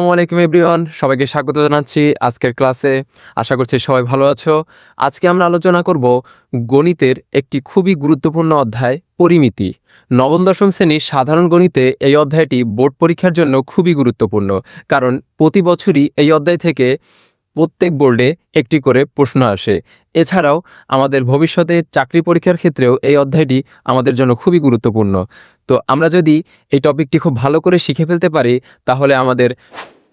আসসালামু আলাইকুম এভরিওয়ান, সবাইকে স্বাগত জানাচ্ছি আজকের ক্লাসে। আশা করছি সবাই ভালো আছো। আজকে আমরা আলোচনা করব গণিতের একটি খুবই গুরুত্বপূর্ণ অধ্যায়, পরিমিতি। নবম দশম শ্রেণীর সাধারণ গণিতে এই অধ্যায়টি বোর্ড পরীক্ষার জন্য খুবই গুরুত্বপূর্ণ, কারণ প্রতি বছরই এই অধ্যায় থেকে প্রত্যেক বোর্ডে একটি করে প্রশ্ন আসে। এছাড়াও আমাদের ভবিষ্যতে চাকরি পরীক্ষার ক্ষেত্রেও এই অধ্যায়টি আমাদের জন্য খুবই গুরুত্বপূর্ণ। তো আমরা যদি এই টপিকটি খুব ভালো করে শিখে ফেলতে পারি, তাহলে আমাদের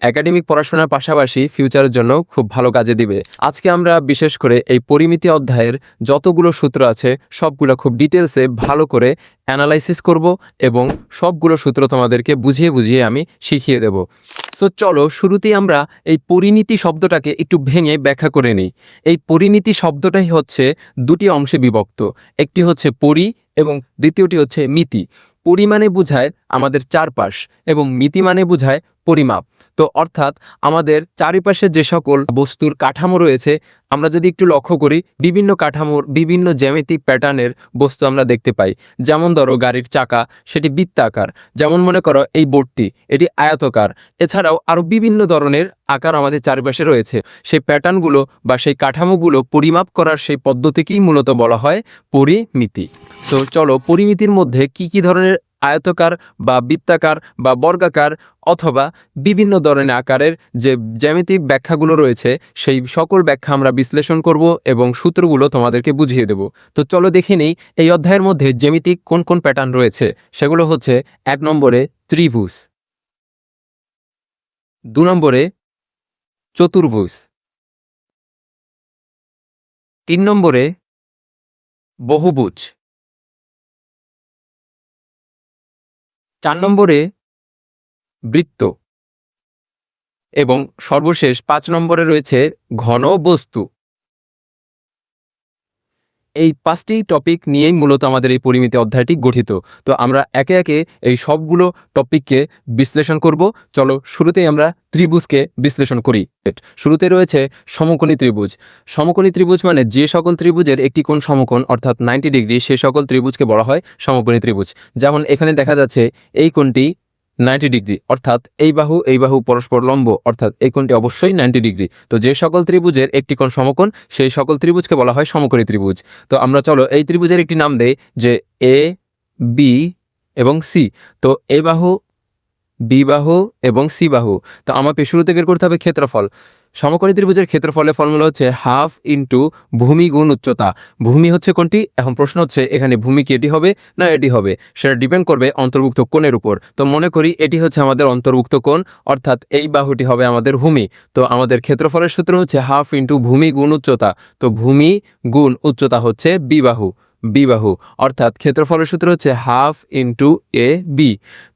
একাডেমিক পড়াশোনার পাশাপাশি ফিউচারের জন্য খুব ভালো কাজে দিবে। আজকে আমরা বিশেষ করে এই পরিমিতি অধ্যায়ের যতগুলো সূত্র আছে সবগুলো খুব ডিটেলসে ভালো করে অ্যানালাইসিস করব এবং সবগুলো সূত্র তোমাদেরকে বুঝিয়ে বুঝিয়ে আমি শিখিয়ে দেব। সো চলো শুরুতেই আমরা এই পরিণীতি শব্দটাকে একটু ভেঙে ব্যাখ্যা করে নিই। এই পরিণীতি শব্দটাই হচ্ছে দুটি অংশে বিভক্ত, একটি হচ্ছে পরি এবং দ্বিতীয়টি হচ্ছে মিতি। পরি মানে বোঝায় আমাদের চারপাশ এবং মিতি মানে বোঝায় পরিমাপ। তো অর্থাৎ আমাদের চারিপাশে যে সকল বস্তুর কাঠামো রয়েছে, আমরা যদি একটু লক্ষ্য করি, বিভিন্ন কাঠামোর বিভিন্ন জ্যামিতিক প্যাটার্নের বস্তু আমরা দেখতে পাই। যেমন ধরো গাড়ির চাকা, সেটি বৃত্তাকার। যেমন মনে করো এই বোর্ডটি, এটি আয়তকার। এছাড়াও আরও বিভিন্ন ধরনের আকার আমাদের চারিপাশে রয়েছে। সেই প্যাটার্নগুলো বা সেই কাঠামোগুলো পরিমাপ করার সেই পদ্ধতিকেই মূলত বলা হয় পরিমিতি। তো চলো পরিমিতির মধ্যে কি কি ধরনের আয়তকার বা বৃত্তাকার বা বর্গাকার অথবা বিভিন্ন ধরনের আকারের যে জ্যামিতিক ব্যাখ্যাগুলো রয়েছে, সেই সকল ব্যাখ্যা আমরা বিশ্লেষণ করব এবং সূত্রগুলো তোমাদেরকে বুঝিয়ে দেব। তো চলো দেখে নেই এই অধ্যায়ের মধ্যে জ্যামিতিক কোন কোন প্যাটার্ন রয়েছে। সেগুলো হচ্ছে 1 নম্বরে ত্রিভুজ, 2 নম্বরে চতুর্ভুজ, 3 নম্বরে বহুভুজ, 4 নম্বরে বৃত্ত এবং সর্বশেষ 5 নম্বরে রয়েছে ঘন বস্তু। এই 5টি টপিক নিয়েই মূলত আমাদের এই পরিমিতি অধ্যায়টি গঠিত। তো আমরা একে একে এই সবগুলো টপিককে বিশ্লেষণ করব। চলো শুরুতেই আমরা ত্রিভুজকে বিশ্লেষণ করি। শুরুতে রয়েছে সমকোণী ত্রিভুজ। সমকোণী ত্রিভুজ মানে যে সকল ত্রিভুজের একটি কোণ সমকোণ অর্থাৎ 90 ডিগ্রি, সে সকল ত্রিভুজকে বলা হয় সমকোণী ত্রিভুজ। যেমন এখানে দেখা যাচ্ছে এই কোণটি 90 ডিগ্রি, অর্থাৎ এই বাহু পরস্পর লম্ব, অর্থাৎ এই কোণটি অবশ্যই 90 ডিগ্রি। তো যে সকল ত্রিভুজের একটি কোণ সমকোণ, সেই সকল ত্রিভুজকে বলা হয় সমকোণী ত্রিভুজ। তো আমরা চলো এই ত্রিভুজের একটি নাম দেই, যে এ, বি এবং সি। তো এ বাহু, বি বাহু এবং সি বাহু। তো আমাকে শুরুতে বের করতে হবে ক্ষেত্রফল। সমকোণী ত্রিভুজের ক্ষেত্রফলের ফর্মুলা হচ্ছে হাফ ইন্টু ভূমি গুণ উচ্চতা। ভূমি হচ্ছে কোনটি? এখন প্রশ্ন হচ্ছে এখানে ভূমি কি এটি হবে না এটি হবে, সেটা ডিপেন্ড করবে অন্তর্ভুক্ত কোণের উপর। তো মনে করি এটি হচ্ছে আমাদের অন্তর্ভুক্ত কোণ, অর্থাৎ এই বাহুটি হবে আমাদের ভূমি। তো আমাদের ক্ষেত্রফলের সূত্র হচ্ছে হাফ ইন্টু ভূমি গুণ উচ্চতা। তো ভূমি গুণ উচ্চতা হচ্ছে বি বাহু, অর্থাৎ ক্ষেত্রফলের সূত্র হচ্ছে হাফ ইন্টু এ বি।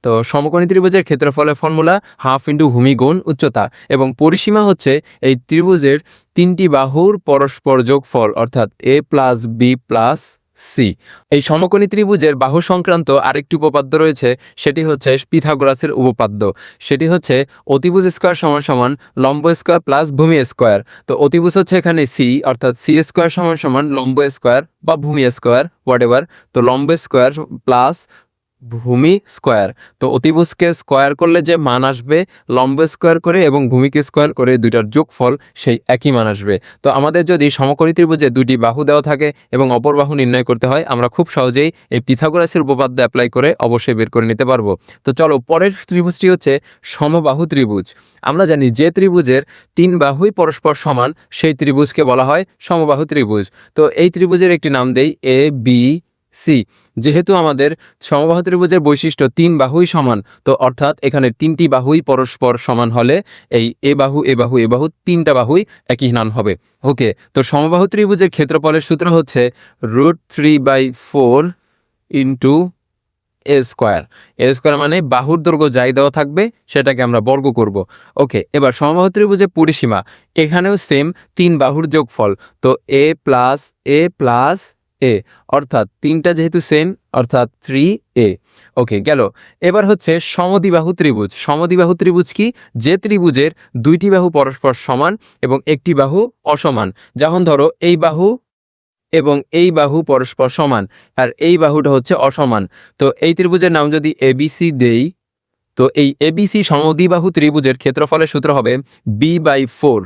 তো সমকোণী ত্রিভুজের ক্ষেত্রফলের ফর্মুলা হাফ ইন্টু ভূমি গুণ উচ্চতা, এবং পরিসীমা হচ্ছে এই ত্রিভুজের 3টি বাহুর পরস্পর যোগফল, অর্থাৎ এ প্লাস বি প্লাস সি। এই সমকোণী ত্রিভুজের বাহু সংক্রান্ত আরেকটি উপপাদ্য রয়েছে, সেটি হচ্ছে পিথাগোরাসের উপপাদ্য। সেটি হচ্ছে অতিভুজ স্কোয়ার সমান সমান লম্ব স্কোয়ার প্লাস ভূমি স্কোয়ার। তো অতিভুজ হচ্ছে এখানে সি, অর্থাৎ সি স্কোয়ার সমান সমান লম্ব স্কোয়ার বা ভূমি স্কোয়ার, হোয়াটএভার। তো লম্ব স্কোয়ার প্লাস ভূমি স্কোয়ার। তো অতিভুজকে স্কোয়ার করলে যে মান আসবে, লম্ব স্কোয়ার করে এবং ভূমিকে স্কোয়ার করে দুইটার যোগফল সেই একই মান আসবে। তো আমাদের যদি সমকোণী ত্রিভুজে দুটি বাহু দেওয়া থাকে এবং অপর বাহু নির্ণয় করতে হয়, আমরা খুব সহজেই এই পিথাগোরাসের উপপাদ্য অ্যাপ্লাই করে অবশ্যই বের করে নিতে পারবো। তো চলো পরের ত্রিভুজটি হচ্ছে সমবাহু ত্রিভুজ। আমরা জানি যে ত্রিভুজের 3 বাহুই পরস্পর সমান, সেই ত্রিভুজকে বলা হয় সমবাহু ত্রিভুজ। তো এই ত্রিভুজের একটি নাম দেই এ বি সি। যেহেতু আমাদের সমবাহু ত্রিভুজের বৈশিষ্ট্য 3 বাহুই সমান, তো অর্থাৎ এখানে 3টি বাহুই পরস্পর সমান হলে এই এ বাহু 3টা বাহুই একই মান হবে। ওকে, তো সমবাহু ত্রিভুজের ক্ষেত্রফলের সূত্র হচ্ছে √3/4 ইন্টু এ স্কোয়ার। এ স্কোয়ার মানে বাহুর দৈর্ঘ্য যাই দেওয়া থাকবে সেটাকে আমরা বর্গ করব। ওকে, এবার সমবাহু ত্রিভুজের পরিসীমা, এখানেও সেম 3 বাহুর যোগফল। তো এ প্লাস এ, অর্থাৎ 3টা যেহেতু সেম, অর্থাৎ 3a। ওকে গেল। এবার হচ্ছে সমদ্বিবাহু ত্রিভুজ। সমদ্বিবাহু ত্রিভুজ কি? যে ত্রিভুজের 2টি বাহু পরস্পর সমান এবং একটি বাহু অসমান। যেমন ধরো এই বাহু এবং এই বাহু পরস্পর সমান আর এই বাহুটা হচ্ছে অসমান। তো এই ত্রিভুজের নাম যদি এবিসি দেই, তো এই এবিসি সমদ্বিবাহু ত্রিভুজের ক্ষেত্রফলের সূত্র হবে b/4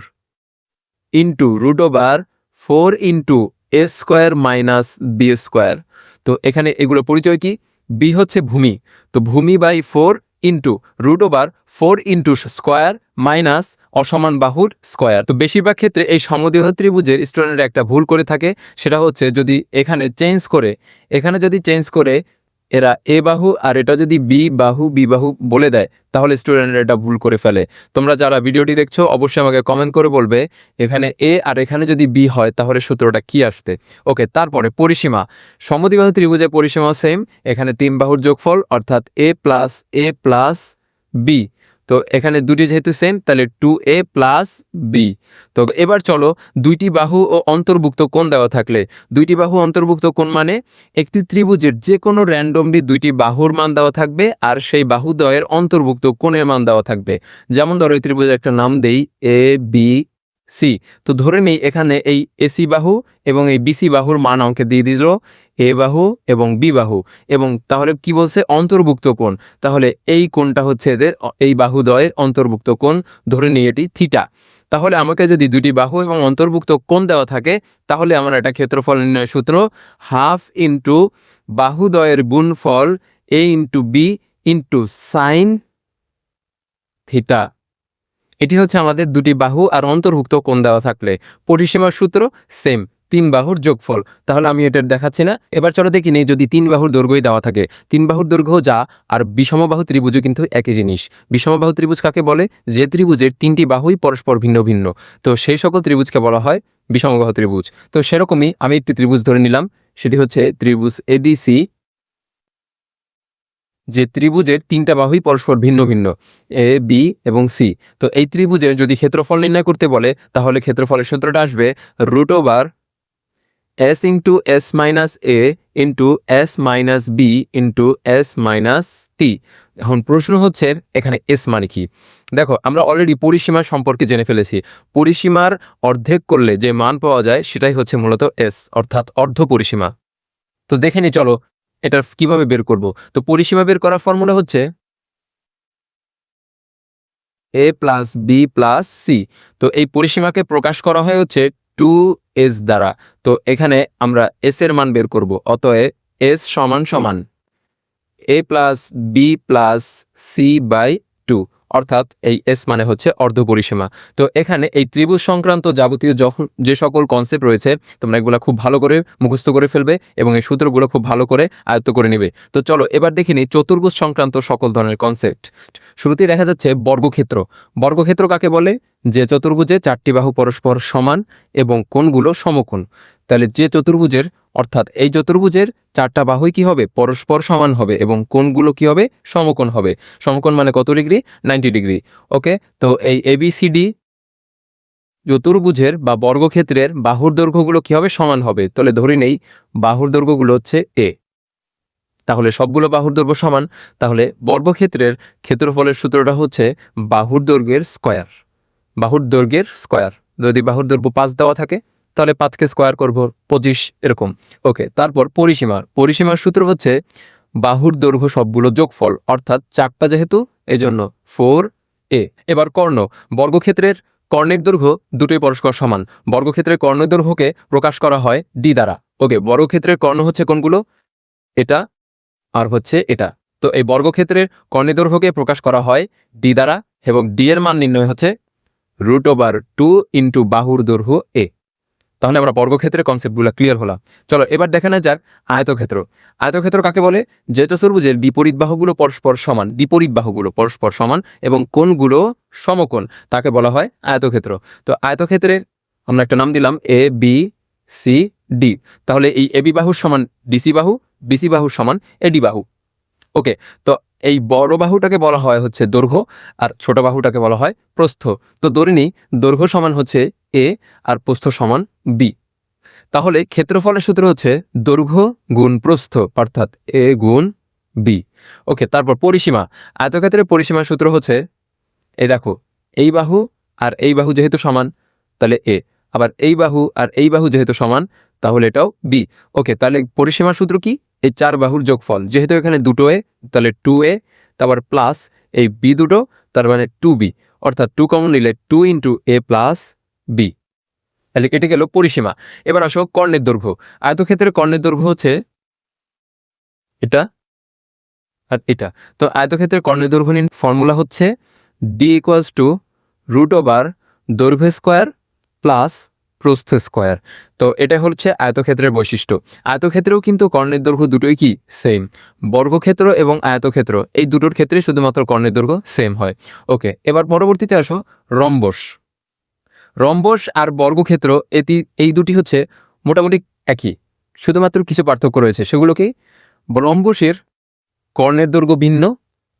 into √4 into a square minus B square. তো এখানে এগুলো পরিচয় কি? বি হচ্ছে ভূমি, তো ভূমি/4 ইন্টু √4 ইন্টু স্কোয়ার মাইনাস অসমান বাহুর স্কোয়ার। তো বেশিরভাগ ক্ষেত্রে এই সমদ্বিবাহু ত্রিভুজের স্টুডেন্টরা একটা ভুল করে থাকে, সেটা হচ্ছে যদি এখানে চেঞ্জ করে এরা এ বাহু আর এটা যদি বি বাহু বলে দেয়, তাহলে স্টুডেন্টরা এটা ভুল করে ফেলে। তোমরা যারা ভিডিওটি দেখছো অবশ্যই আমাকে কমেন্ট করে বলবে এখানে এ আর এখানে যদি বি হয় তাহলে সূত্রটা কি আসতে। ওকে, তারপরে পরিসীমা। সমদ্বিবাহু ত্রিভুজের পরিসীমা সেম, এখানে 3 বাহুর যোগফল অর্থাৎ a প্লাস বি। তো এখানে দুটি যেহেতু সেম তাহলে 2a প্লাস বি। তো এবার চলো, দুইটি বাহু ও অন্তর্ভুক্ত কোণ দেওয়া থাকলে, দুইটি বাহু অন্তর্ভুক্ত কোণ মানে একটি ত্রিভুজের যে কোনো র্যান্ডমলি দুইটি বাহুর মান দেওয়া থাকবে আর সেই বাহুদ্বয়ের অন্তর্ভুক্ত কোণের মান দেওয়া থাকবে। যেমন ধরো এই ত্রিভুজের একটা নাম দেই এ বি সি। তো ধরে নেই এখানে এই এসি বাহু এবং এই বিসি বাহুর মান আমাকে দিয়ে দিল এ বাহু এবং বি বাহু, এবং তাহলে কি বলছে অন্তর্ভুক্ত কোণ। তাহলে এই কোণটা হচ্ছে এদের এই বাহুদ্বয়ের অন্তর্ভুক্ত কোণ, ধরে নিই এটি থিটা। তাহলে আমাকে যদি দুটি বাহু এবং অন্তর্ভুক্ত কোণ দেওয়া থাকে তাহলে আমার এটা ক্ষেত্রফল নির্ণয় সূত্র হাফ ইন্টু বাহুদ্বয়ের গুণফল A into B into sine theta. এটি হচ্ছে আমাদের দুটি বাহু আর অন্তর্ভুক্ত কোণ দেওয়া থাকলে পরিসীমার সূত্র সেম, 3 বাহুর যোগফল। তাহলে আমি এটা দেখাচ্ছি না। এবার চলো দেখি নেই যদি 3 বাহুর দৈর্ঘ্যই দেওয়া থাকে, 3 বাহুর দৈর্ঘ্য যা আর বিষমবাহু ত্রিভুজও কিন্তু একই জিনিস। বিষমবাহু ত্রিভুজ কাকে বলে? যে ত্রিভুজের 3টি বাহুই পরস্পর ভিন্ন ভিন্ন, তো সেই সকল ত্রিভুজকে বলা হয় বিষমবাহু ত্রিভুজ। তো সেরকমই আমি একটি ত্রিভুজ ধরে নিলাম, সেটি হচ্ছে ত্রিভুজ এবিসি, যে ত্রিভুজের 3টা বাহুই পরস্পর ভিন্ন ভিন্ন এ বি এবং সি। তো এই ত্রিভুজের যদি ক্ষেত্রফল নির্ণয় করতে বলে তাহলে ক্ষেত্রফলের সূত্রটা আসবে √s into S minus A into S minus B into S minus T. এখন প্রশ্ন হচ্ছে এখানে এস মানে কি? দেখো, আমরা অলরেডি পরিসীমা সম্পর্কে জেনে ফেলেছি। পরিসীমার অর্ধেক করলে যে মান পাওয়া যায় সেটাই হচ্ছে মূলত এস, অর্থাৎ অর্ধ পরিসীমা। তো দেখে নি চলো এটা কিভাবে বের করব। তো পরিসীমা বের করার ফর্মুলা হচ্ছে এ প্লাস বি প্লাস সি। তো এই পরিসীমাকে প্রকাশ করা হয় হচ্ছে 2s দ্বারা। তো এখানে আমরা এস এর মান বের করব, অতএব এস সমান সমান A plus B plus C by 2, অর্থাৎ এই এস মানে হচ্ছে অর্ধ পরিসীমা। তো এখানে এই ত্রিভুজ সংক্রান্ত যাবতীয় যে সকল কনসেপ্ট রয়েছে তোমরা এগুলো খুব ভালো করে মুখস্থ করে ফেলবে এবং এই সূত্রগুলো খুব ভালো করে আয়ত্ত করে নেবে। তো চলো এবার দেখে নিই চতুর্ভুজ সংক্রান্ত সকল ধরনের কনসেপ্ট। শুরুতেই দেখা যাচ্ছে বর্গক্ষেত্র। বর্গক্ষেত্র কাকে বলে? যে চতুর্ভুজে 4টি বাহু পরস্পর সমান এবং কোণগুলো সমকোণ। তাহলে যে চতুর্ভুজের, অর্থাৎ এই চতুর্ভুজের 4টা বাহুই কি হবে? পরস্পর সমান হবে এবং কোণগুলো কি হবে? সমকোণ হবে। সমকোণ মানে কত ডিগ্রি? 90 ডিগ্রি। ওকে, তো এই এবিসিডি চতুর্ভুজের বা বর্গক্ষেত্রের বাহুর দৈর্ঘ্যগুলো কি হবে? সমান হবে। তাহলে ধরে নেই বাহুর দৈর্ঘ্যগুলো হচ্ছে এ, তাহলে সবগুলো বাহুর দৈর্ঘ্য সমান। তাহলে বর্গক্ষেত্রের ক্ষেত্রফলের সূত্রটা হচ্ছে বাহুর দৈর্ঘ্যের স্কয়ার। বাহুর দৈর্ঘ্যের স্কয়ার, যদি বাহুর দৈর্ঘ্য 5 দেওয়া থাকে তাহলে 5কে স্কয়ার করব 25 এরকম। ওকে, তারপর পরিসীমার সূত্র হচ্ছে বাহুর দৈর্ঘ্য সবগুলো যোগফল, অর্থাৎ 4টা যেহেতু এই জন্য 4a। এবার কর্ণ। বর্গক্ষেত্রের কর্ণের দৈর্ঘ্য দুটোই পরস্পর সমান। বর্গক্ষেত্রের কর্ণের দৈর্ঘ্যকে প্রকাশ করা হয় ডি দ্বারা। ওকে, বর্গক্ষেত্রের কর্ণ হচ্ছে কোনগুলো? এটা আর হচ্ছে এটা। তো এই বর্গক্ষেত্রের কর্ণের দৈর্ঘ্যকে প্রকাশ করা হয় ডি দ্বারা এবং ডি এর মান নির্ণয় হচ্ছে √2 ইন্টু বাহুর দৈর্ঘ্য এ। তাহলে আমরা বর্গক্ষেত্রের কনসেপ্টগুলো ক্লিয়ার হলাম। চলো এবার দেখা না যাক আয়তক্ষেত্র। আয়তক্ষেত্র কাকে বলে? যে চতুর্ভুজের বিপরীত বাহুগুলো পরস্পর সমান এবং কোণগুলো সমকোণ, তাকে বলা হয় আয়তক্ষেত্র। তো আয়তক্ষেত্রের আমরা একটা নাম দিলাম এ বি সি ডি। তাহলে এই এবি বাহুর সমান ডিসি বাহু, বিসি বাহুর সমান এডি বাহু। ওকে, তো এই বড় বাহুটাকে বলা হয় হচ্ছে দৈর্ঘ্য আর ছোট বাহুটাকে বলা হয় প্রস্থ। তো ধরে নিই দৈর্ঘ্য সমান হচ্ছে এ আর প্রস্থ সমান বি। তাহলে ক্ষেত্রফলের সূত্র হচ্ছে দৈর্ঘ্য গুণ প্রস্থ, অর্থাৎ এ গুণ বি। ওকে, তারপর পরিসীমা। আয়তক্ষেত্রের পরিসীমার সূত্র হচ্ছে এই দেখো, এই বাহু আর এই বাহু যেহেতু সমান তাহলে এ, আবার এই বাহু আর এই বাহু যেহেতু সমান তাহলে এটাও বি। ওকে, তাহলে পরিসীমার সূত্র কি? এই 4 বাহুর যোগফল, যেহেতু এখানে দুটো এ তাহলে 2a, তারপর প্লাস এই বি দুটো, তার মানে 2b, অর্থাৎ 2 কমন নিলে 2 ইন্টু এ প্লাস বি। তাহলে এটি গেল পরিসীমা। এবার আসো কর্ণের দৈর্ঘ্য। আয়তক্ষেত্রের কর্ণের দৈর্ঘ্য হচ্ছে এটা আর এটা। তো আয়তক্ষেত্রের কর্ণের দৈর্ঘ্য নিন, ফর্মুলা হচ্ছে D equals to root over দৈর্ঘ্য স্কোয়ার প্লাস প্রস্থ স্কোয়ার। তো এটা হচ্ছে আয়তক্ষেত্রের বৈশিষ্ট্য। আয়তক্ষেত্রেও কিন্তু কর্ণের দৈর্ঘ্য দুটোই কি সেম। বর্গক্ষেত্র এবং আয়তক্ষেত্র এই দুটোর ক্ষেত্রে শুধুমাত্র কর্ণের দৈর্ঘ্য সেম হয়। ওকে, এবার পরবর্তীতে আসো রম্বস। রম্বস আর বর্গক্ষেত্র এই দুটি হচ্ছে মোটামুটি একই, শুধুমাত্র কিছু পার্থক্য রয়েছে। সেগুলো কি, রম্বসের কর্ণের দৈর্ঘ্য ভিন্ন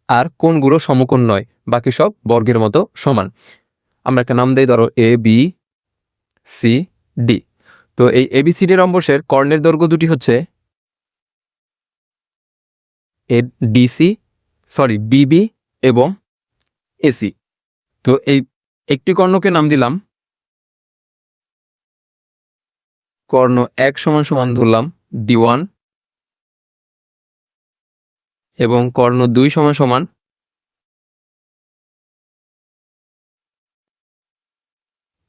আর কোণগুলো সমকোণ নয়, বাকি সব বর্গের মতো সমান। আমরা একটা নাম দেই, ধরো এ বি সি ডি। তো এই এবিসিডি রম্বসের কর্ণের দৈর্ঘ্য দুটি হচ্ছে বিবি এবং এসি। তো এই একটি কর্ণকে নাম দিলাম কর্ণ 1 সমান সমান ধরলাম D1 এবং কর্ণ 2 সমান সমান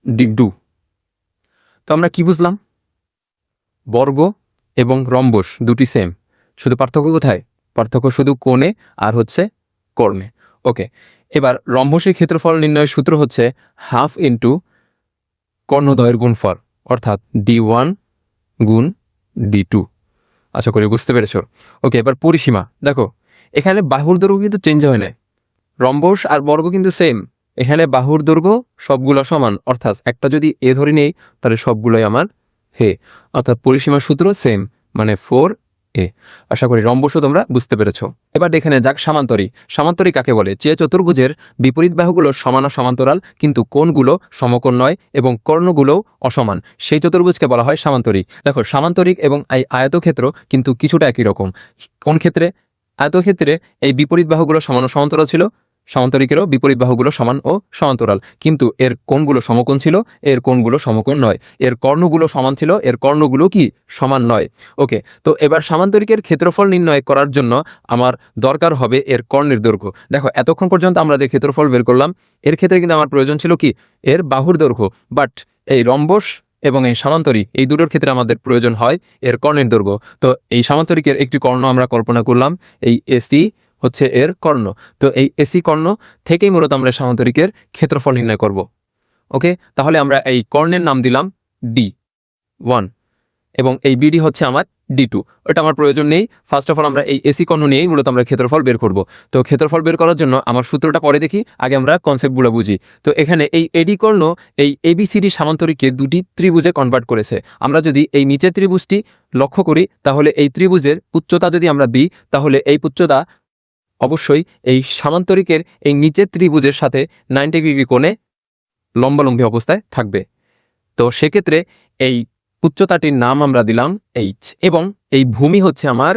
D2। তো আমরা কি বুঝলাম, বর্গ এবং রম্বস দুটি সেম, শুধু পার্থক্য কোথায়? পার্থক্য শুধু কোণে আর হচ্ছে কর্ণে। ওকে, এবার রম্বসের ক্ষেত্রফল নির্ণয়ের সূত্র হচ্ছে হাফ ইন্টু কর্ণদ্বয়ের গুণফল, অর্থাৎ D1 গুণ D2। আশা করি বুঝতে পেরেছো। ওকে, এবার পরিসীমা দেখো, এখানে বাহুর দৈর্ঘ্য কিন্তু চেঞ্জ হয় না, রম্বস আর বর্গ কিন্তু সেম। এখানে বাহুর দৈর্ঘ্য সবগুলো সমান, অর্থাৎ একটা যদি এ ধরে নেই তাহলে সবগুলোই আমার হে, অর্থাৎ পরিসীমার সূত্র সেম, মানে 4a। আশা করি রম্বসও তোমরা বুঝতে পেরেছ। এবার দেখে নে যাক সামান্তরিক। সামান্তরিক কাকে বলে? যে চতুর্ভুজের বিপরীত বাহুগুলো সমান ও সমান্তরাল কিন্তু কোণগুলো সমকোণ নয় এবং কর্ণগুলোও অসমান, সেই চতুর্ভুজকে বলা হয় সামান্তরিক। দেখো, সামান্তরিক এবং এই আয়তক্ষেত্র কিন্তু কিছুটা একই রকম। কোন ক্ষেত্রে? আয়তক্ষেত্রে এই বিপরীত বাহুগুলো সমান ও সমান্তরাল ছিল, সামান্তরিকেরও বিপরীত বাহুগুলো সমান ও সমান্তরাল, কিন্তু এর কোণগুলো সমকোণ ছিল, এর কোণগুলো সমকোণ নয়। এর কর্ণগুলো সমান ছিল, এর কর্ণগুলো কি সমান নয়। ওকে, তো এবার সামান্তরিকের ক্ষেত্রফল নির্ণয় করার জন্য আমার দরকার হবে এর কর্ণের দৈর্ঘ্য। দেখো, এতক্ষণ পর্যন্ত আমরা যে ক্ষেত্রফল বের করলাম, এর ক্ষেত্রে কিন্তু আমার প্রয়োজন ছিল কি এর বাহুর দৈর্ঘ্য, বাট এই রম্বস এবং এই সামান্তরিক এই দুটোর ক্ষেত্রে আমাদের প্রয়োজন হয় এর কর্ণের দৈর্ঘ্য। তো এই সামান্তরিকের একটি কর্ণ আমরা কল্পনা করলাম, এই এসি হচ্ছে এর কর্ণ। তো এই এসি কর্ণ থেকেই মূলত আমরা সামান্তরিকের ক্ষেত্রফল নির্ণয় করব। ওকে, তাহলে আমরা এই কর্ণের নাম দিলাম D1 এবং এই বিডি হচ্ছে আমার D2। ওটা আমার প্রয়োজন নেই। ফার্স্ট অফ অল আমরা এই এসি কর্ণ নিয়েই মূলত আমরা ক্ষেত্রফল বের করব। তো ক্ষেত্রফল বের করার জন্য আমার সূত্রটা পরে দেখি, আগে আমরা কনসেপ্টগুলো বুঝি। তো এখানে এই এডি কর্ণ এই এবিসিডি সামান্তরিককে দুটি ত্রিভুজে কনভার্ট করেছে। আমরা যদি এই নিচের ত্রিভুজটি লক্ষ্য করি, তাহলে এই ত্রিভুজের উচ্চতা যদি আমরা দিই, তাহলে এই উচ্চতা অবশ্যই এই সামান্তরিকের এই নিচের ত্রিভুজের সাথে 90 ডিগ্রি কোণে লম্বালম্বী অবস্থায় থাকবে। তো সেক্ষেত্রে এই উচ্চতাটির নাম আমরা দিলাম এইচ এবং এই ভূমি হচ্ছে আমার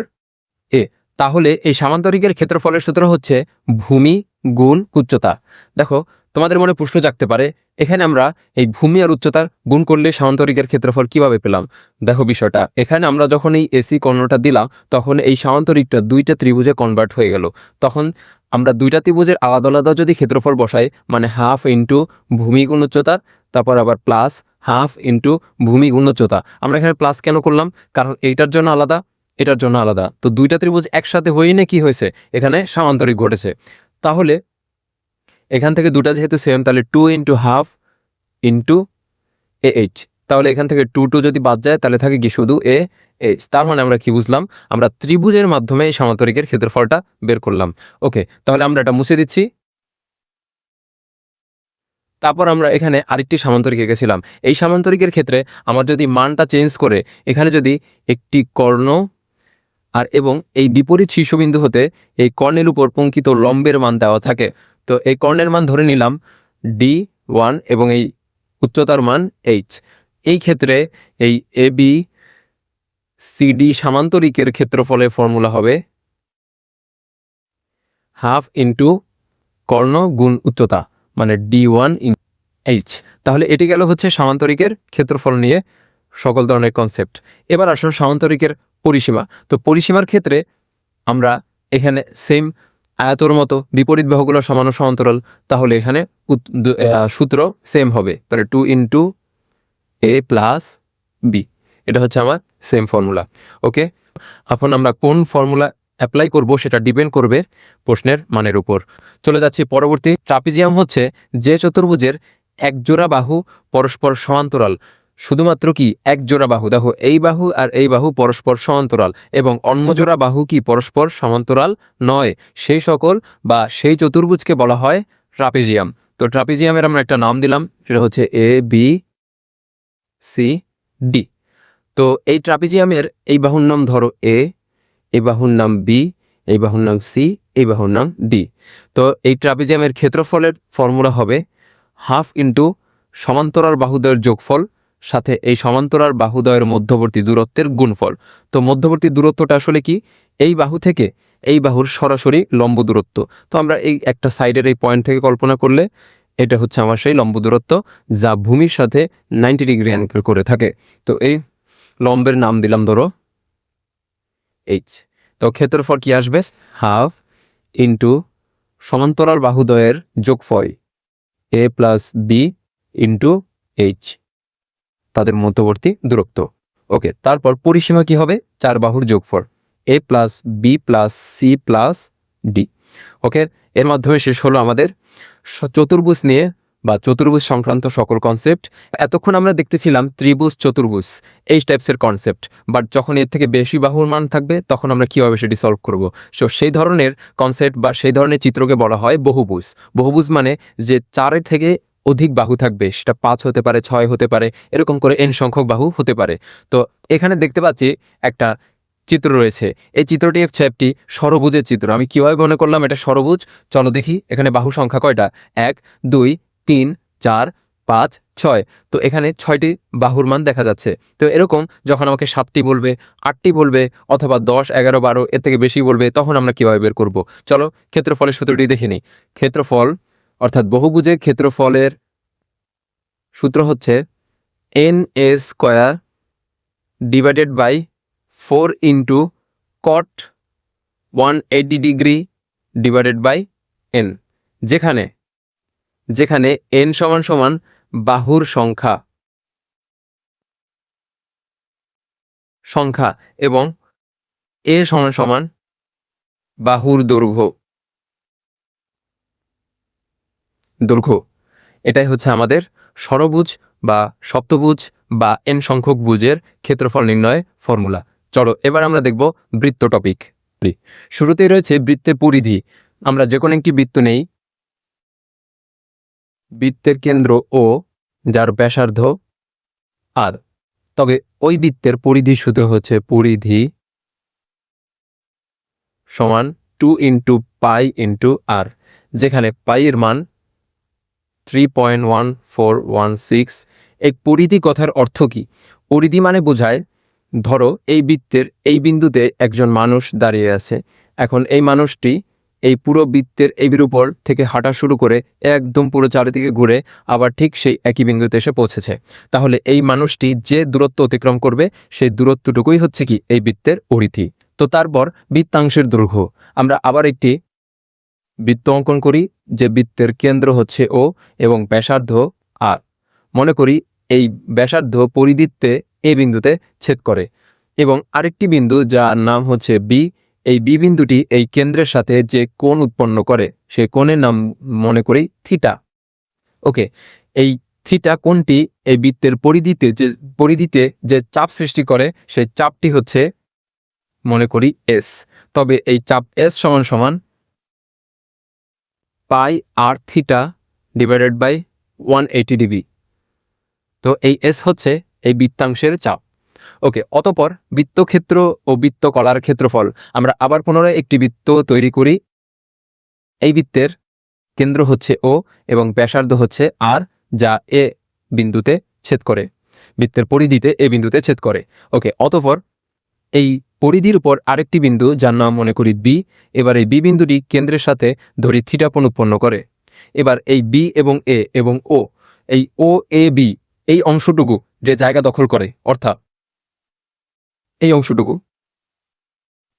এ। তাহলে এই সামান্তরিকের ক্ষেত্রফলের সূত্র হচ্ছে ভূমি গুণ উচ্চতা। দেখো, তোমাদের মনে প্রশ্ন জাগতে পারে, এখানে আমরা এই ভূমি আর উচ্চতার গুণ করলে সামান্তরিকের ক্ষেত্রফল কিভাবে পেলাম? দেখো বিষয়টা, এখানে আমরা যখন এই এসি কর্ণটা দিলাম, তখন এই সামান্তরিকটা দুইটা ত্রিভুজে কনভার্ট হয়ে গেল। তখন আমরা দুইটা ত্রিভুজের আলাদা আলাদা যদি ক্ষেত্রফল বসাই, মানে হাফ ইন্টু ভূমি গুণ উচ্চতার, তারপর আবার প্লাস হাফ ইন্টু ভূমি গুণ উচ্চতা। আমরা এখানে প্লাস কেন করলাম? কারণ এইটার জন্য আলাদা, এটার জন্য আলাদা। তো দুইটা ত্রিভুজ একসাথে হয়ে না কি হয়েছে, এখানে সামান্তরিক ঘটেছে। তাহলে এখান থেকে দুটা যেহেতু সেম, তাহলে 2 into half into A H. তাহলে এখান থেকে 2 যদি বাদ যায়, তাহলে থাকে কি শুধু এ এইচ। তার মানে আমরা কি বুঝলাম? আমরা ত্রিভুজের মাধ্যমে এই সামান্তরিকের ক্ষেত্রফলটা বের করলাম। ওকে, তাহলে আমরা এটা মুছে দিচ্ছি। তারপর আমরা এখানে আরেকটি সামান্তরিক এঁকেছিলাম। এই সামান্তরিকের ক্ষেত্রে আমার যদি মানটা চেঞ্জ করে, এখানে যদি একটি কর্ণ আর এবং এই বিপরীত শীর্ষবিন্দু হতে এই কর্ণের উপর পঙ্কিত লম্বের মান দেওয়া থাকে, তো এই কর্ণের মান ধরে নিলাম D1 এবং এই উচ্চতার মান এইচ। এই ক্ষেত্রে এই এবি সিডি সামান্তরিকের ক্ষেত্রফলের ফর্মুলা হবে হাফ ইন্টু কর্ণ গুণ উচ্চতা, মানে D1 এইচ। তাহলে এটি গেল হচ্ছে সামান্তরিকের ক্ষেত্রফল নিয়ে সকল ধরনের কনসেপ্ট। এবার আসলে সামান্তরিকের পরিসীমা। তো পরিসীমার ক্ষেত্রে আমরা এখানে সেম আয়তর মতো বিপরীত বাহুগুলো সমান ও সমান্তরাল, তাহলে এখানে সূত্র সেম হবে। তাহলে 2 ইন্টু এ প্লাস বি, এটা হচ্ছে আমার সেম ফর্মুলা। ওকে, এখন আমরা কোন ফর্মুলা অ্যাপ্লাই করব সেটা ডিপেন্ড করবে প্রশ্নের মানের উপর। চলে যাচ্ছি পরবর্তী। ট্রাপিজিয়াম হচ্ছে যে চতুর্ভুজের এক জোড়া বাহু পরস্পর সমান্তরাল, শুধুমাত্র কি এক জোড়া বাহু, দেখো এই বাহু আর এই বাহু পরস্পর সমান্তরাল এবং অন্য জোড়া বাহু কি পরস্পর সমান্তরাল নয়, সেই সকল বা সেই চতুর্ভুজকে বলা হয় ট্রাপিজিয়াম। তো ট্রাপিজিয়ামের আমরা একটা নাম দিলাম, সেটা হচ্ছে এ বি সি ডি। তো এই ট্রাপিজিয়ামের এই বাহুর নাম ধরো এ, এই বাহুর নাম বি, এই বাহুর নাম সি, এই বাহুর নাম ডি। তো এই ট্রাপিজিয়ামের ক্ষেত্রফলের ফর্মুলা হবে হাফ ইন্টু সমান্তরাল বাহুদ্বয়ের যোগফল সাথে এই সমান্তরাল বাহুদ্বয়ের মধ্যবর্তী দূরত্বের গুণফল। তো মধ্যবর্তী দূরত্বটা আসলে কি, এই বাহু থেকে এই বাহুর সরাসরি লম্ব দূরত্ব। তো আমরা এই একটা সাইডের এই পয়েন্ট থেকে কল্পনা করলে এটা হচ্ছে আমার সেই লম্ব দূরত্ব, যা ভূমির সাথে 90 ডিগ্রি অ্যাঙ্গেল করে থাকে। তো এই লম্বের নাম দিলাম ধরো এইচ। তো ক্ষেত্রফল কি আসবে, হাফ ইন্টু সমান্তরাল বাহুদ্বয়ের যোগফল A plus B into H, তাদের মধ্যবর্তী দূরত্ব। ওকে, তারপর পরিসীমা কি হবে, চার বাহুর যোগফল A plus B plus C plus D. Okay, এর মাধ্যমে শেষ হলো আমাদের চতুর্ভুজ নিয়ে বা চতুর্ভুজ সংক্রান্ত সকল কনসেপ্ট। এতক্ষণ আমরা দেখতেছিলাম ত্রিভুজ, চতুর্ভুজ এই টাইপসের কনসেপ্ট, বাট যখন এর থেকে বেশি বাহুর মান থাকবে তখন আমরা কীভাবে সেটি সলভ করব। সো সেই ধরনের কনসেপ্ট বা সেই ধরনের চিত্রকে বলা হয় বহুভুজ। বহুভুজ মানে যে চারের থেকে অধিক বাহু থাকবে, সেটা 5 হতে পারে, 6 হতে পারে, এরকম করে n সংখ্যক বাহু হতে পারে। তো এখানে দেখতে পাচ্ছি একটা চিত্র রয়েছে, এই চিত্রটি হচ্ছে একটি ষড়ভুজের চিত্র। আমি কিভাবে মনে করলাম এটা ষড়ভুজ, চলো দেখি। এখানে বাহু সংখ্যা কয়টা, 1 2 3 4 5 6। তো এখানে 6টি বাহুর মান দেখা যাচ্ছে। তো এরকম যখন আমাকে 7টি বলবে, 8টি বলবে, অথবা 10 11 12 এর থেকে বেশি বলবে, তখন আমরা কিভাবে বের করব। চলো ক্ষেত্রফলের সূত্রটি দেখে নিই। ক্ষেত্রফল অর্থাৎ বহুভুজের ক্ষেত্রফলের সূত্র হচ্ছে NA square divided by 4 into cot 180 degree divided by n, যেখানে n সমান সমান বাহুর সংখ্যা এবং a সমান সমান বাহুর দৈর্ঘ্য। এটাই হচ্ছে আমাদের ষড়ভুজ বা সপ্তভুজ বা n সংখ্যক ভুজের ক্ষেত্রফল নির্ণয় ফর্মুলা। চলো এবার আমরা দেখব বৃত্ত টপিক। শুরুতেই রয়েছে বৃত্তের পরিধি। আমরা যে কোনো একটি বৃত্ত নেই, বৃত্তের কেন্দ্র ও, যার ব্যাসার্ধ আর, তবে ওই বৃত্তের পরিধি সূত্র হচ্ছে পরিধি সমান 2 ইন্টু পাই ইন্টু আর, যেখানে পাই এর মান 3.1416। এই পরিধি কথার অর্থ কি, পরিধি মানে বোঝায় ধরো এই বৃত্তের এই বিন্দুতে একজন মানুষ দাঁড়িয়ে আছে। এখন এই মানুষটি এই পুরো বৃত্তের এই উপর থেকে হাঁটা শুরু করে একদম পুরো চারিদিকে ঘুরে আবার ঠিক সেই একই বিন্দুতে এসে পৌঁছেছে। তাহলে এই মানুষটি যে দূরত্ব অতিক্রম করবে সেই দূরত্বটুকুই হচ্ছে কি এই বৃত্তের পরিধি। তো তারপর বৃত্তাংশের দৈর্ঘ্য। আমরা আবার একটি বৃত্ত অঙ্কন করি, যে বৃত্তের কেন্দ্র হচ্ছে ও এবং ব্যাসার্ধ আর। মনে করি এই ব্যাসার্ধ পরিধিতে এ বিন্দুতে ছেদ করে এবং আরেকটি বিন্দু যার নাম হচ্ছে বি, এই বি বিন্দুটি এই কেন্দ্রের সাথে যে কোণ উৎপন্ন করে সেই কোণের নাম মনে করি থিটা। ওকে, এই থিটা কোণটি এই বৃত্তের পরিধিতে যে চাপ সৃষ্টি করে সেই চাপটি হচ্ছে মনে করি এস। তবে এই চাপ এস সমান সমান পাই আর থিটা ডিভাইডেড বাই 180 ডিগ্রি। তো এই এস হচ্ছে এই বৃত্তাংশের চাপ। ওকে, অতঃপর বৃত্তক্ষেত্র ও বৃত্তকলার ক্ষেত্রফল। আমরা আবার পুনরায় একটি বৃত্ত তৈরি করি। এই বৃত্তের কেন্দ্র হচ্ছে ও এবং ব্যাসার্ধ হচ্ছে আর, যা এ বিন্দুতে ছেদ করে, বৃত্তের পরিধিতে এ বিন্দুতে ছেদ করে। ওকে, অতঃপর এই পরিধির উপর আরেকটি বিন্দু যার নাম মনে করি বি। এবার এই বি বিন্দুটি কেন্দ্রের সাথে ধরি থিটা কোণ উৎপন্ন করে। এবার এই বি এবং এ এবং ও, এই ও এ বি এই অংশটুকু যে জায়গা দখল করে, অর্থাৎ এই অংশটুকু,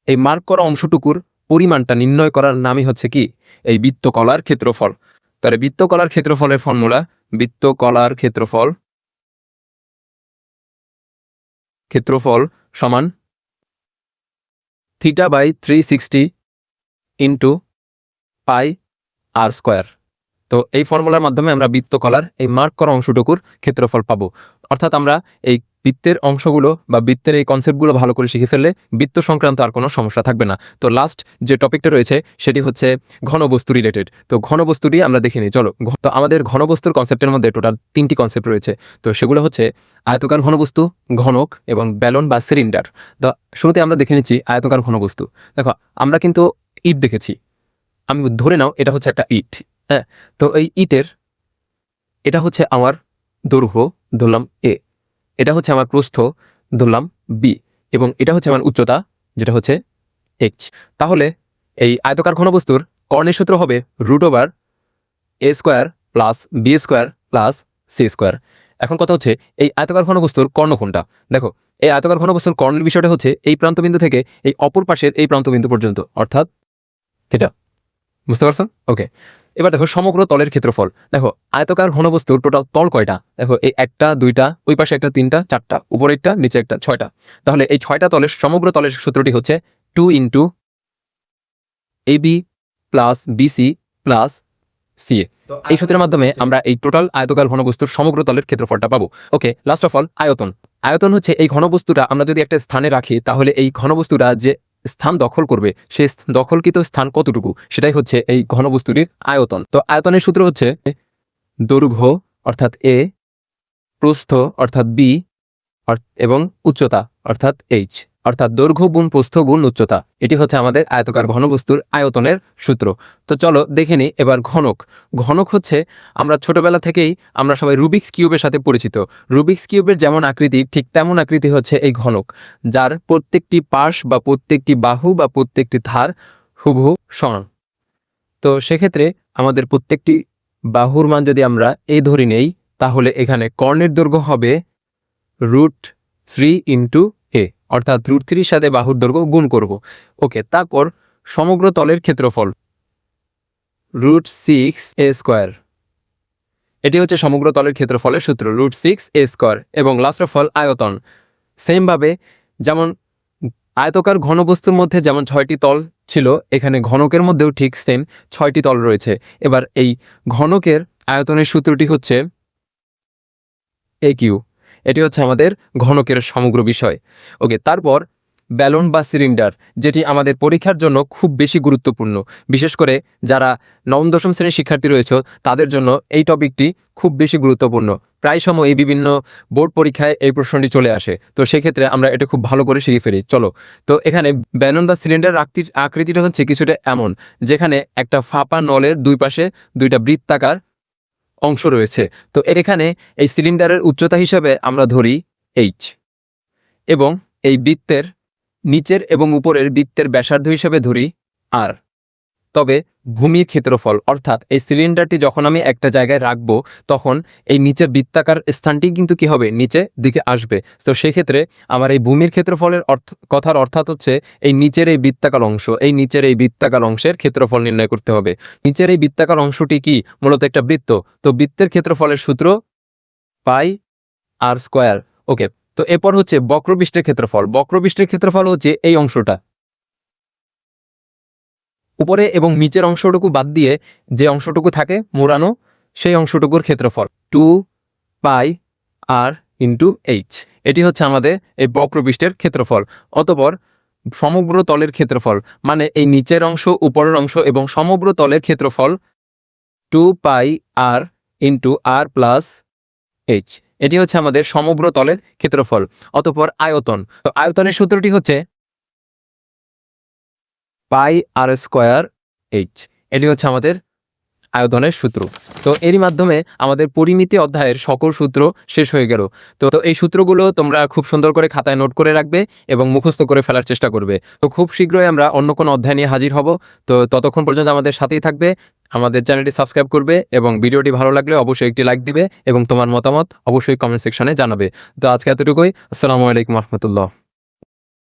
এই মার্ক করা অংশটুকুর পরিমাণটা নির্ণয় করার নামই হচ্ছে কি এই বৃত্তকলার ক্ষেত্রফল। তাহলে বৃত্তকলার ক্ষেত্রফলের ফর্মুলা, বৃত্তকলার ক্ষেত্রফল সমান θ/360 ইন্টু পাই আর স্কোয়ার। তো এই ফর্মুলার মাধ্যমে আমরা বৃত্তকলার এই মার্ক করা অংশটুকুর ক্ষেত্রফল পাবো। অর্থাৎ আমরা এই বৃত্তের অংশগুলো বা বৃত্তের এই কনসেপ্টগুলো ভালো করে শিখে ফেললে বৃত্ত সংক্রান্ত আর কোনো সমস্যা থাকবে না। তো লাস্ট যে টপিকটা রয়েছে সেটি হচ্ছে ঘনবস্তু রিলেটেড। তো ঘনবস্তুটি আমরা দেখে নিই, চলো। তো আমাদের ঘনবস্তুর কনসেপ্টের মধ্যে টোটাল 3টি কনসেপ্ট রয়েছে। তো সেগুলো হচ্ছে আয়তকার ঘনবস্তু, ঘনক এবং ব্যালন বা সিলিন্ডার। তো শুরুতে আমরা দেখে নিচ্ছি আয়তকার ঘনবস্তু। দেখো, আমরা কিন্তু ইট দেখেছি, আমি ধরে নাও এটা হচ্ছে একটা ইট। হ্যাঁ, তো এই ইটের এটা হচ্ছে আমার দৈর্ঘ্য, ধরলাম এ, এটা হচ্ছে আমার প্রস্থ, ধরলাম বি, এবং এটা হচ্ছে আমার উচ্চতা, যেটা হচ্ছে এইচ। তাহলে এই আয়তকার ঘনবস্তুর কর্ণের সূত্র হবে √/a² plus b² plus c²। এখন কথা হচ্ছে এই আয়তকার ঘনবস্তুর কর্ণ কোনটা। দেখো, এই আয়তকার ঘনবস্তুর কর্ণের বিষয়টা হচ্ছে এই প্রান্তবিন্দু থেকে এই অপর পাশের এই প্রান্তবিন্দু পর্যন্ত, অর্থাৎ এটা। বুঝতে পারছো? ওকে, এবার দেখো সমগ্র তলের ক্ষেত্রফল। দেখো আয়তকার ঘনবস্তুর টোটাল তল কয়টা, দেখো এই 1টা 2টা, ওই পাশে 1টা 3টা 4টা, উপরে 1টা নিচে 1টা 6টা। তাহলে এই 6টা তলের সমগ্র তলের সূত্রটি হচ্ছে 2 into AB plus BC plus CA। এই সূত্রের মাধ্যমে আমরা এই টোটাল আয়তকার ঘনবস্তুর সমগ্র তলের ক্ষেত্রফলটা পাবো। ওকে, লাস্ট অফ অল আয়তন। আয়তন হচ্ছে এই ঘনবস্তুটা আমরা যদি একটা স্থানে রাখি, তাহলে এই ঘনবস্তুটা যে স্থান দখল করবে সেই দখলকৃত স্থান কতটুকু, সেটাই হচ্ছে এই ঘনবস্তুটির আয়তন। তো আয়তনের সূত্র হচ্ছে দৈর্ঘ্য অর্থাৎ এ, প্রস্থ অর্থাৎ বি, এবং উচ্চতা অর্থাৎ এইচ, অর্থাৎ দৈর্ঘ্য গুণ প্রস্থ গুণ উচ্চতা। এটি হচ্ছে আমাদের আয়তকার ঘনবস্তুর আয়তনের সূত্র। তো চলো দেখে নিই এবার ঘনক। ঘনক হচ্ছে, আমরা ছোটবেলা থেকেই আমরা সবাই রুবিক্স কিউবের সাথে পরিচিত। রুবিক্স কিউবের যেমন আকৃতি ঠিক তেমন আকৃতি হচ্ছে এই ঘনক, যার প্রত্যেকটি পাশ বা প্রত্যেকটি বাহু বা প্রত্যেকটি ধার হুবহু সমান। তো সেক্ষেত্রে আমাদের প্রত্যেকটি বাহুর মান যদি আমরা এই ধরে নেই, তাহলে এখানে কর্ণের দৈর্ঘ্য হবে √3 ইন্টু এ, অর্থাৎ √3 সাথে বাহুর দৈর্ঘ্য গুণ করব। ওকে, তারপর সমগ্র তলের ক্ষেত্রফল √6a²। এটি হচ্ছে সমগ্র তলের ক্ষেত্রফলের সূত্র √6a²। এবং লাস্ট অফ অল আয়তন। সেমভাবে যেমন আয়তকার ঘনবস্তুর মধ্যে যেমন 6টি তল ছিল, এখানে ঘনকের মধ্যেও ঠিক সেম 6টি তল রয়েছে। এবার এই ঘনকের আয়তনের সূত্রটি হচ্ছে AQ। এটি হচ্ছে আমাদের ঘনকের সমগ্র বিষয়। ওকে, তারপর ব্যালন বা সিলিন্ডার, যেটি আমাদের পরীক্ষার জন্য খুব বেশি গুরুত্বপূর্ণ। বিশেষ করে যারা নবম দশম শ্রেণীর শিক্ষার্থী রয়েছে তাদের জন্য এই টপিকটি খুব বেশি গুরুত্বপূর্ণ। প্রায় সময় বিভিন্ন বোর্ড পরীক্ষায় এই প্রশ্নটি চলে আসে। তো সেক্ষেত্রে আমরা এটা খুব ভালো করে শিখে ফেলি। চলো, তো এখানে ব্যালন বা সিলিন্ডার আকৃতিটা হচ্ছে কিছুটা এমন, যেখানে একটা ফাঁপা নলের দুই পাশে 2টা বৃত্তাকার অংশ রয়েছে। তো এখানে এই সিলিন্ডারের উচ্চতা হিসাবে আমরা ধরি এইচ, এবং এই বৃত্তের নিচের এবং উপরের বৃত্তের ব্যাসার্ধ হিসাবে ধরি আর। তবে ভূমির ক্ষেত্রফল, অর্থাৎ এই সিলিন্ডারটি যখন আমি একটা জায়গায় রাখবো, তখন এই নিচের বৃত্তাকার স্থানটি কিন্তু কি হবে, নিচে দিকে আসবে। তো সেক্ষেত্রে আমার এই ভূমির ক্ষেত্রফলের কথার অর্থাৎ হচ্ছে এই নিচের এই বৃত্তাকার অংশ, এই নিচের এই বৃত্তাকার অংশের ক্ষেত্রফল নির্ণয় করতে হবে। নিচের এই বৃত্তাকার অংশটি কি, মূলত একটা বৃত্ত। তো বৃত্তের ক্ষেত্রফলের সূত্র πr²। ওকে, তো এরপর হচ্ছে বক্রপৃষ্ঠের ক্ষেত্রফল। বক্রপৃষ্ঠের ক্ষেত্রফল হচ্ছে এই অংশটা, উপরে এবং নিচের অংশটুকু বাদ দিয়ে যে অংশটুকু থাকে মোড়ানো, সেই অংশটুকুর ক্ষেত্রফল 2πr/h। এটি হচ্ছে আমাদের এই বক্রপৃষ্ঠের ক্ষেত্রফল। অতঃপর সমগ্র তলের ক্ষেত্রফল, মানে এই নিচের অংশ, উপরের অংশ এবং সমগ্র তলের ক্ষেত্রফল 2πr/r+h। এটি হচ্ছে আমাদের সমগ্র তলের ক্ষেত্রফল। অতঃপর আয়তন। তো আয়তনের সূত্রটি হচ্ছে πr²h। এটি হচ্ছে আমাদের আয়তনের সূত্র। তো এরই মাধ্যমে আমাদের পরিমিতি অধ্যায়ের সকল সূত্র শেষ হয়ে গেল। তো এই সূত্রগুলো তোমরা খুব সুন্দর করে খাতায় নোট করে রাখবে এবং মুখস্থ করে ফেলার চেষ্টা করবে। তো খুব শীঘ্রই আমরা অন্য কোনো অধ্যায় নিয়ে হাজির হব। তো ততক্ষণ পর্যন্ত আমাদের সাথেই থাকবে, আমাদের চ্যানেলটি সাবস্ক্রাইব করবে, এবং ভিডিওটি ভালো লাগলে অবশ্যই একটি লাইক দিবে এবং তোমার মতামত অবশ্যই কমেন্ট সেকশনে জানাবে। তো আজকে এতটুকুই। আসসালামু আলাইকুম রহমতুল্লাহ।